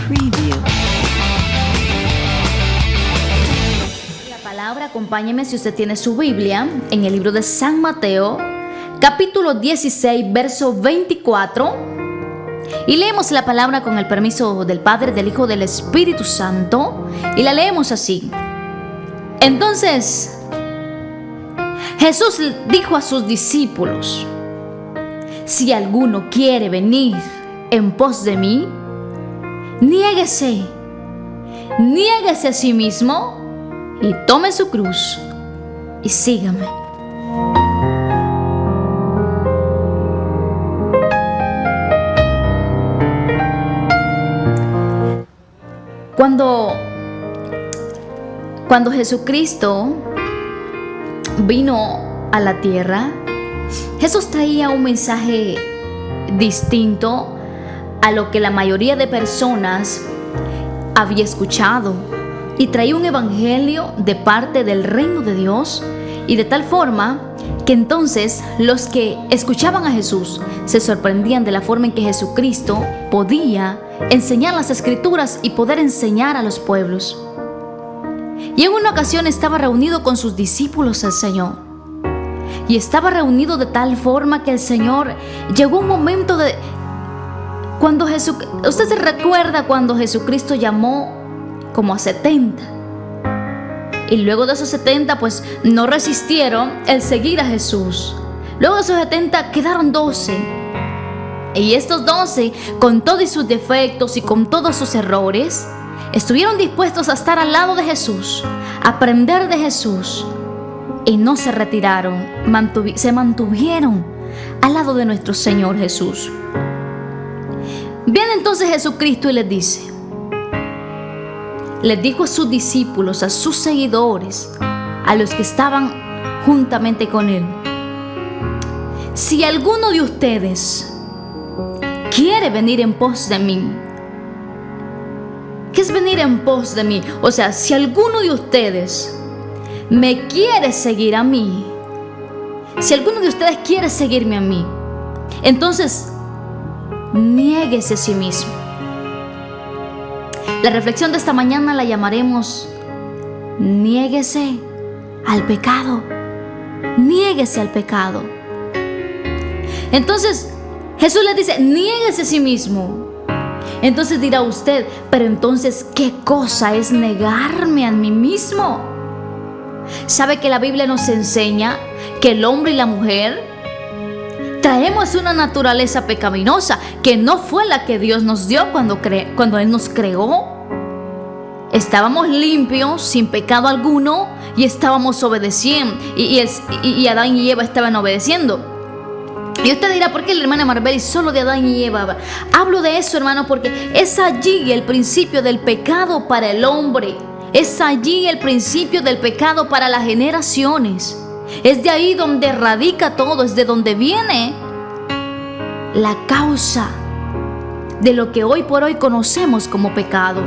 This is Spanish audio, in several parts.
Preview. La palabra, acompáñeme si usted tiene su Biblia, en el libro de San Mateo, capítulo 16, verso 24. Y leemos la palabra con el permiso del Padre, del Hijo, del Espíritu Santo. Y la leemos así. Entonces, Jesús dijo a sus discípulos: si alguno quiere venir en pos de mí, niéguese a sí mismo y tome su cruz y sígame. Cuando Jesucristo vino a la tierra, Jesús traía un mensaje distinto a lo que la mayoría de personas había escuchado, y traía un evangelio de parte del reino de Dios, y de tal forma que entonces los que escuchaban a Jesús se sorprendían de la forma en que Jesucristo podía enseñar las escrituras y poder enseñar a los pueblos. Y en una ocasión estaba reunido con sus discípulos el Señor, y estaba reunido de tal forma que el Señor llegó un momento de cuando usted se recuerda cuando Jesucristo llamó como a 70, y luego de esos 70 pues no resistieron el seguir a Jesús. Luego de esos 70 quedaron 12, y estos 12, con todos sus defectos y con todos sus errores, estuvieron dispuestos a estar al lado de Jesús, a aprender de Jesús, y no se retiraron, se mantuvieron al lado de nuestro Señor Jesús. Viene entonces Jesucristo y les dijo a sus discípulos, a sus seguidores, a los que estaban juntamente con él: si alguno de ustedes quiere venir en pos de mí. ¿Qué es venir en pos de mí? O sea, si alguno de ustedes me quiere seguir a mí, si alguno de ustedes quiere seguirme a mí, entonces niéguese a sí mismo. La reflexión de esta mañana la llamaremos: niéguese al pecado. Niéguese al pecado. Entonces Jesús le dice: niéguese a sí mismo. Entonces dirá usted: pero entonces, ¿qué cosa es negarme a mí mismo? ¿Sabe que la Biblia nos enseña que el hombre y la mujer traemos una naturaleza pecaminosa que no fue la que Dios nos dio cuando Él nos creó? Estábamos limpios, sin pecado alguno, y estábamos obedeciendo, y Adán y Eva estaban obedeciendo. Y usted dirá: ¿por qué la hermana Marbeli solo de Adán y Eva? Hablo de eso, hermano, porque es allí el principio del pecado para el hombre. Es allí el principio del pecado para las generaciones. Es de ahí donde radica todo, es de donde viene la causa de lo que hoy por hoy conocemos como pecado.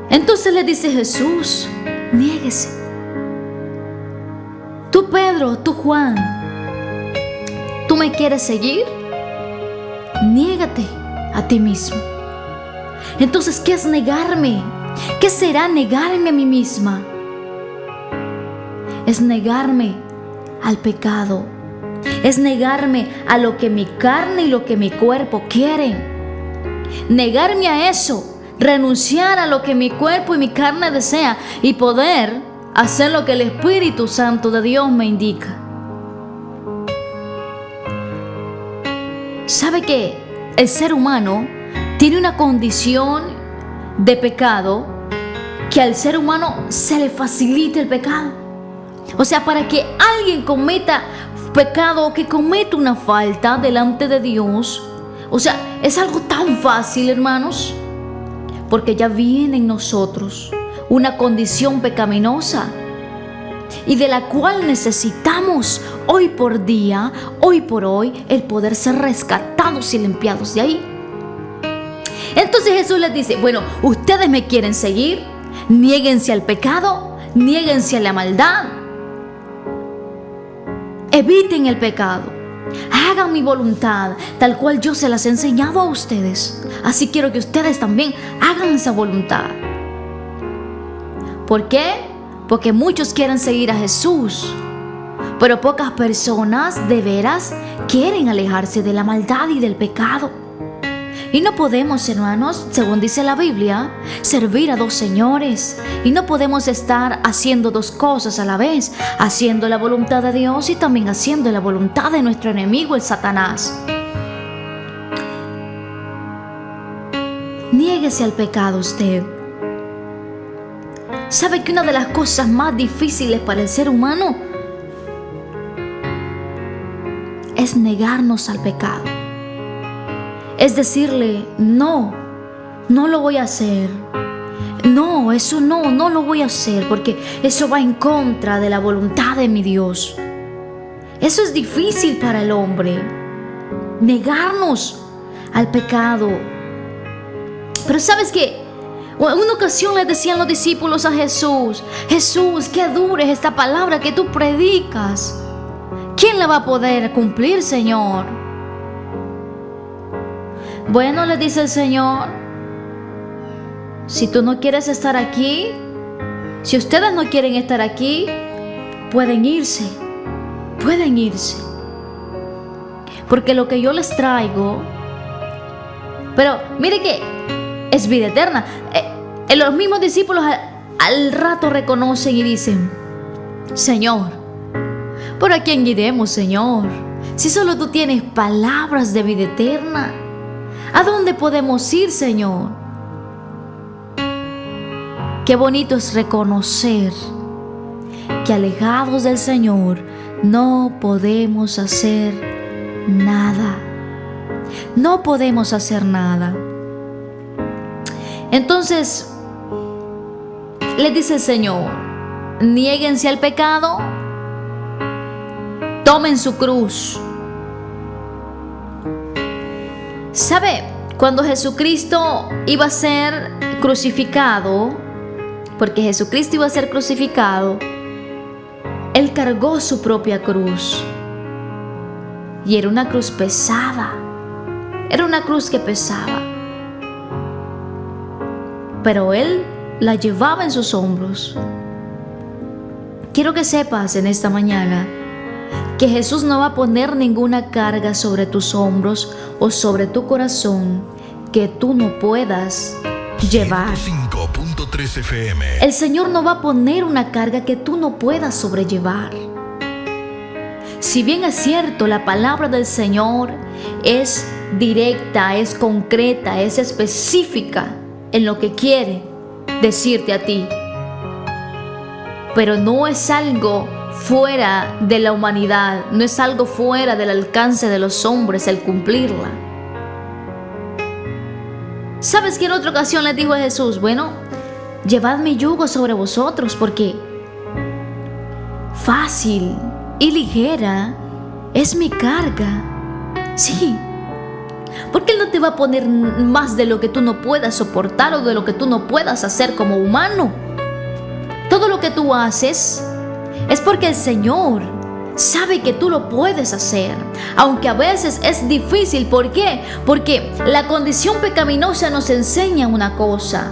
Entonces le dice Jesús: niéguese. Tú, Pedro, tú, Juan, ¿tú me quieres seguir? Niégate a ti mismo. Entonces, ¿qué es negarme? ¿Qué será negarme a mí misma? Es negarme al pecado. Es negarme a lo que mi carne y lo que mi cuerpo quieren. Negarme a eso. Renunciar a lo que mi cuerpo y mi carne desea, y poder hacer lo que el Espíritu Santo de Dios me indica. ¿Sabe que el ser humano tiene una condición de pecado que al ser humano se le facilita el pecado? O sea, para que alguien cometa pecado o que cometa una falta delante de Dios, o sea, es algo tan fácil, hermanos, porque ya viene en nosotros una condición pecaminosa y de la cual necesitamos hoy por día, hoy por hoy, el poder ser rescatados y limpiados de ahí. Entonces Jesús les dice: bueno, ustedes me quieren seguir, niéguense al pecado, niéguense a la maldad, eviten el pecado. Hagan mi voluntad, tal cual yo se las he enseñado a ustedes. Así quiero que ustedes también hagan esa voluntad. ¿Por qué? Porque muchos quieren seguir a Jesús, pero pocas personas de veras quieren alejarse de la maldad y del pecado. Y no podemos, hermanos, según dice la Biblia, servir a dos señores. Y no podemos estar haciendo dos cosas a la vez, haciendo la voluntad de Dios y también haciendo la voluntad de nuestro enemigo, el Satanás. Niéguese al pecado usted. ¿Sabe que una de las cosas más difíciles para el ser humano es negarnos al pecado? Es decirle, no lo voy a hacer. No, eso no lo voy a hacer porque eso va en contra de la voluntad de mi Dios. Eso es difícil para el hombre, negarnos al pecado. Pero ¿sabes qué? En una ocasión le decían los discípulos a Jesús, Jesús, qué dura es esta palabra que tú predicas. ¿Quién la va a poder cumplir, Señor? Bueno, le dice el Señor, si tú no quieres estar aquí, si ustedes no quieren estar aquí, pueden irse. Porque lo que yo les traigo, pero mire que es vida eterna. Los mismos discípulos al rato reconocen y dicen, Señor, ¿por a quién iremos, Señor? Si solo tú tienes palabras de vida eterna, ¿a dónde podemos ir, Señor? Qué bonito es reconocer que alejados del Señor no podemos hacer nada. No podemos hacer nada. Entonces, le dice el Señor, niéguense al pecado, tomen su cruz. ¿Sabe? Cuando Jesucristo iba a ser crucificado, porque Jesucristo iba a ser crucificado, Él cargó su propia cruz. Y era una cruz pesada. Era una cruz que pesaba. Pero Él la llevaba en sus hombros. Quiero que sepas en esta mañana que Jesús no va a poner ninguna carga sobre tus hombros o sobre tu corazón que tú no puedas llevar. 105.3 FM. El Señor no va a poner una carga que tú no puedas sobrellevar. Si bien es cierto, la palabra del Señor es directa, es concreta, es específica en lo que quiere decirte a ti, pero no es algo fuera de la humanidad, no es algo fuera del alcance de los hombres el cumplirla. ¿Sabes que en otra ocasión le dijo a Jesús, bueno, llevad mi yugo sobre vosotros, porque fácil y ligera es mi carga? Sí, porque Él no te va a poner más de lo que tú no puedas soportar o de lo que tú no puedas hacer como humano. Todo lo que tú haces es porque el Señor sabe que tú lo puedes hacer, aunque a veces es difícil. ¿Por qué? Porque la condición pecaminosa nos enseña una cosa,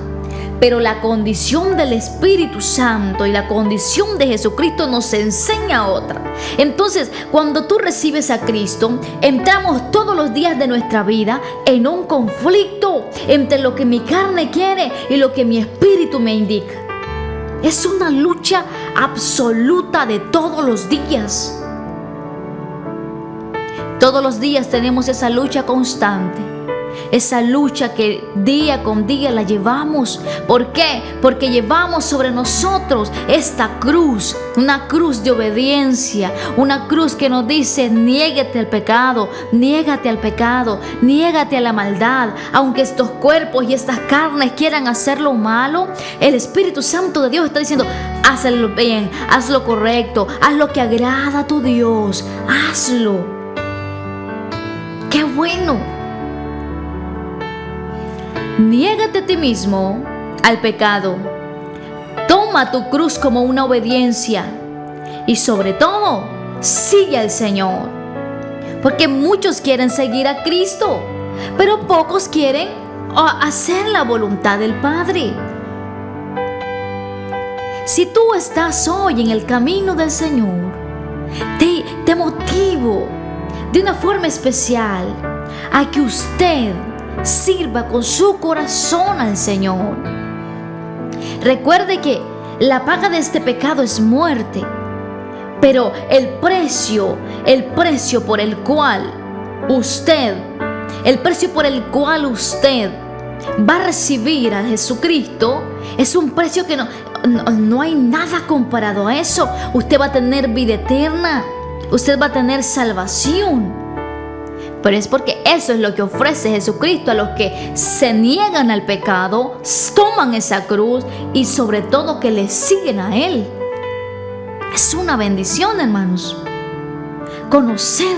pero la condición del Espíritu Santo y la condición de Jesucristo nos enseña otra. Entonces, cuando tú recibes a Cristo, entramos todos los días de nuestra vida en un conflicto entre lo que mi carne quiere y lo que mi espíritu me indica. Es una lucha absoluta de todos los días. Todos los días tenemos esa lucha constante. Esa lucha que día con día la llevamos. ¿Por qué? Porque llevamos sobre nosotros esta cruz, una cruz de obediencia, una cruz que nos dice, niégate al pecado, niégate al pecado, niégate a la maldad. Aunque estos cuerpos y estas carnes quieran hacer lo malo, el Espíritu Santo de Dios está diciendo, haz lo bien, haz lo correcto, haz lo que agrada a tu Dios, hazlo. ¡Qué bueno! Niégate a ti mismo al pecado. Toma tu cruz como una obediencia. Y sobre todo, sigue al Señor. Porque muchos quieren seguir a Cristo, pero pocos quieren hacer la voluntad del Padre. Si tú estás hoy en el camino del Señor, te motivo de una forma especial a que usted sirva con su corazón al Señor. Recuerde que la paga de este pecado es muerte, pero el precio por el cual usted va a recibir a Jesucristo es un precio que no hay nada comparado a eso. Usted va a tener vida eterna, usted va a tener salvación. Pero es porque eso es lo que ofrece Jesucristo a los que se niegan al pecado, toman esa cruz y sobre todo que le siguen a Él. Es una bendición, hermanos, conocer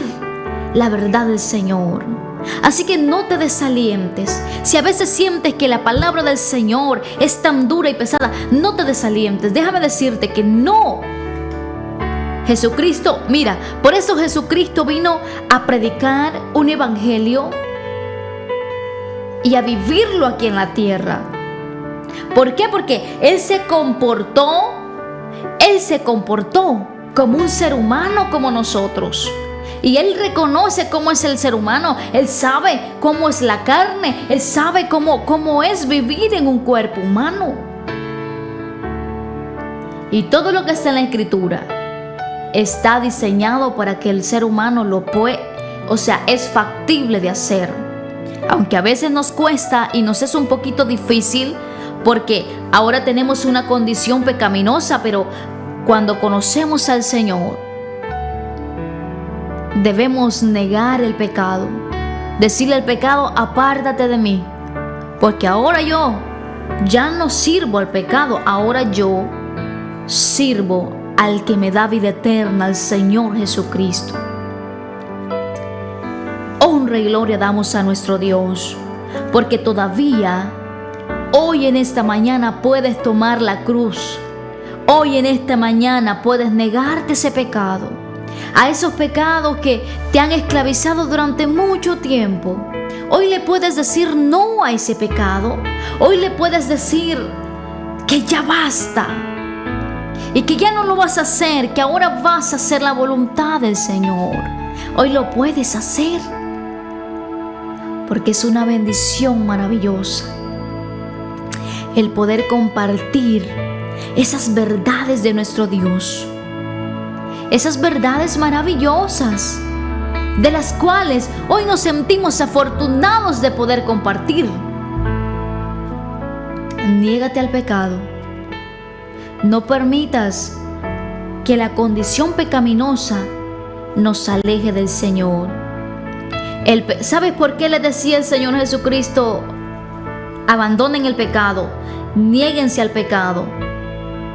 la verdad del Señor. Así que no te desalientes. Si a veces sientes que la palabra del Señor es tan dura y pesada, no te desalientes. Déjame decirte que no. Jesucristo, mira, por eso Jesucristo vino a predicar un evangelio y a vivirlo aquí en la tierra. ¿Por qué? Porque Él se comportó como un ser humano como nosotros. Y Él reconoce cómo es el ser humano. Él sabe cómo es la carne. Él sabe cómo es vivir en un cuerpo humano. Y todo lo que está en la Escritura está diseñado para que el ser humano es factible de hacer. Aunque a veces nos cuesta y nos es un poquito difícil porque ahora tenemos una condición pecaminosa, pero cuando conocemos al Señor, debemos negar el pecado, decirle al pecado: apártate de mí, porque ahora yo ya no sirvo al pecado, ahora yo sirvo al que me da vida eterna, al Señor Jesucristo. Honra y gloria damos a nuestro Dios, porque todavía hoy en esta mañana puedes tomar la cruz. Hoy en esta mañana puedes negarte ese pecado, a esos pecados que te han esclavizado durante mucho tiempo. Hoy le puedes decir no a ese pecado. Hoy le puedes decir que ya basta y que ya no lo vas a hacer, que ahora vas a hacer la voluntad del Señor. Hoy lo puedes hacer porque es una bendición maravillosa el poder compartir esas verdades de nuestro Dios, esas verdades maravillosas de las cuales hoy nos sentimos afortunados de poder compartir. Niégate al pecado. No permitas que la condición pecaminosa nos aleje del Señor. ¿Sabes por qué le decía el Señor Jesucristo: abandonen el pecado, niéguense al pecado?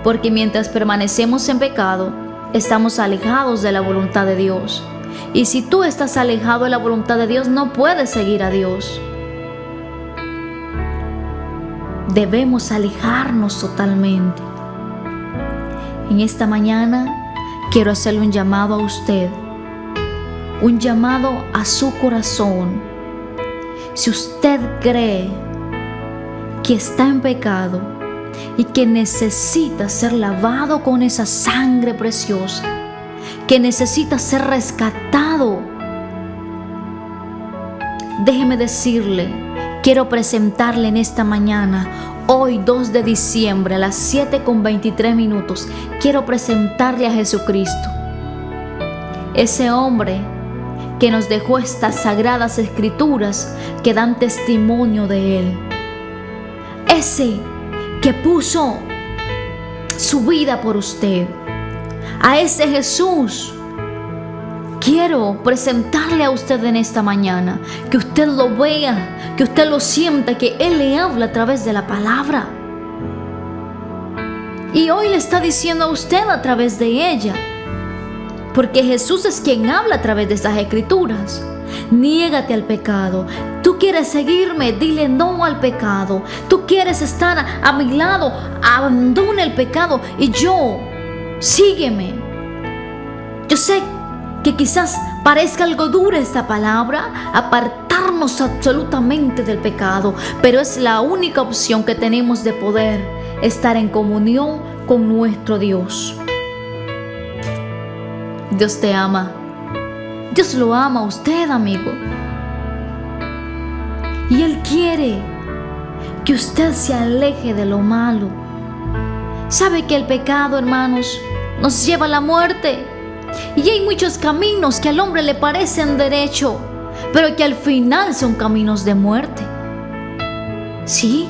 Porque mientras permanecemos en pecado, estamos alejados de la voluntad de Dios. Y si tú estás alejado de la voluntad de Dios, no puedes seguir a Dios. Debemos alejarnos totalmente. En esta mañana quiero hacerle un llamado a usted, un llamado a su corazón. Si usted cree que está en pecado y que necesita ser lavado con esa sangre preciosa, que necesita ser rescatado, déjeme decirle, quiero presentarle en esta mañana, hoy 2 de diciembre a las 7:23, quiero presentarle a Jesucristo, ese hombre que nos dejó estas sagradas escrituras que dan testimonio de Él, ese que puso su vida por usted. A ese Jesús quiero presentarle a usted en esta mañana, que usted lo vea, que usted lo sienta, que Él le habla a través de la palabra. Y hoy le está diciendo a usted a través de ella, porque Jesús es quien habla a través de esas escrituras. Niégate al pecado. Tú quieres seguirme, dile no al pecado. Tú quieres estar a mi lado, abandona el pecado y sígueme. Yo sé que quizás parezca algo dura esta palabra, apartarnos absolutamente del pecado, pero es la única opción que tenemos de poder estar en comunión con nuestro Dios. Dios te ama. Dios lo ama a usted, amigo. Y Él quiere que usted se aleje de lo malo. Sabe que el pecado, hermanos, nos lleva a la muerte. Y hay muchos caminos que al hombre le parecen derecho, pero que al final son caminos de muerte. Sí,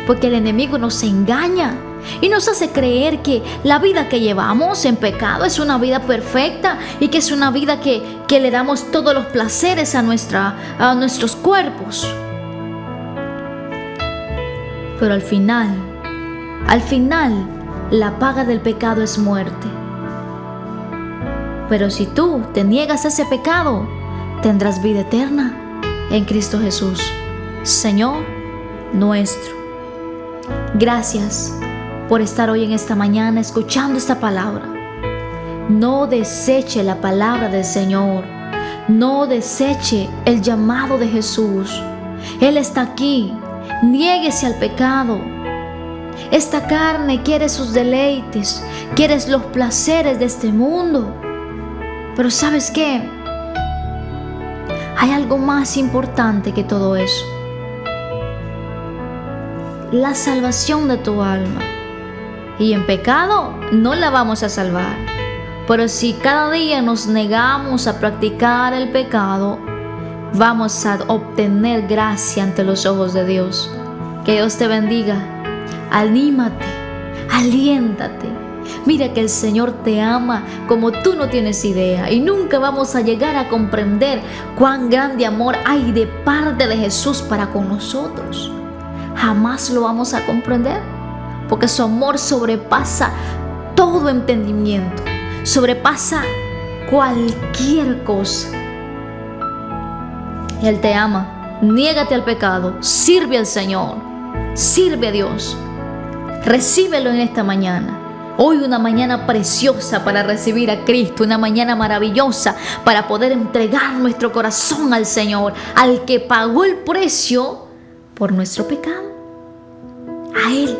porque el enemigo nos engaña y nos hace creer que la vida que llevamos en pecado es una vida perfecta y que es una vida que le damos todos los placeres a nuestros cuerpos. Pero al final, la paga del pecado es muerte. Pero si tú te niegas a ese pecado, tendrás vida eterna en Cristo Jesús, Señor nuestro. Gracias por estar hoy en esta mañana escuchando esta palabra. No deseche la palabra del Señor. No deseche el llamado de Jesús. Él está aquí. Niéguese al pecado. Esta carne quiere sus deleites, quiere los placeres de este mundo. Pero ¿sabes qué? Hay algo más importante que todo eso. La salvación de tu alma. Y en pecado no la vamos a salvar. Pero si cada día nos negamos a practicar el pecado, vamos a obtener gracia ante los ojos de Dios. Que Dios te bendiga. Anímate, aliéntate. Mira que el Señor te ama como tú no tienes idea, y nunca vamos a llegar a comprender cuán grande amor hay de parte de Jesús para con nosotros. Jamás lo vamos a comprender, porque su amor sobrepasa todo entendimiento, sobrepasa cualquier cosa. Él te ama. Niégate al pecado, sirve al Señor, sirve a Dios. Recíbelo en esta mañana. Hoy una mañana preciosa para recibir a Cristo, una mañana maravillosa para poder entregar nuestro corazón al Señor, al que pagó el precio por nuestro pecado. A Él,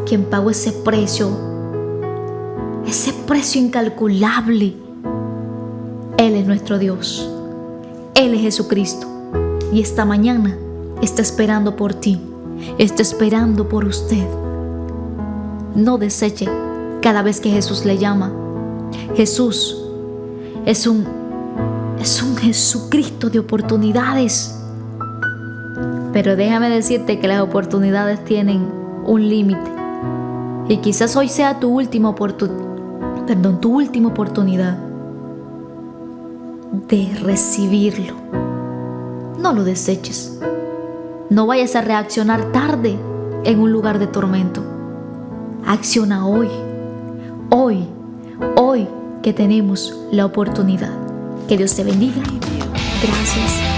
quien pagó ese precio incalculable. Él es nuestro Dios. Él es Jesucristo. Y esta mañana está esperando por ti, está esperando por usted. No deseche cada vez que Jesús le llama. Jesús es un Jesucristo de oportunidades. Pero déjame decirte que las oportunidades tienen un límite. Y quizás hoy sea tu última oportunidad de recibirlo. No lo deseches. No vayas a reaccionar tarde en un lugar de tormento. Acciona hoy que tenemos la oportunidad. Que Dios te bendiga. Gracias.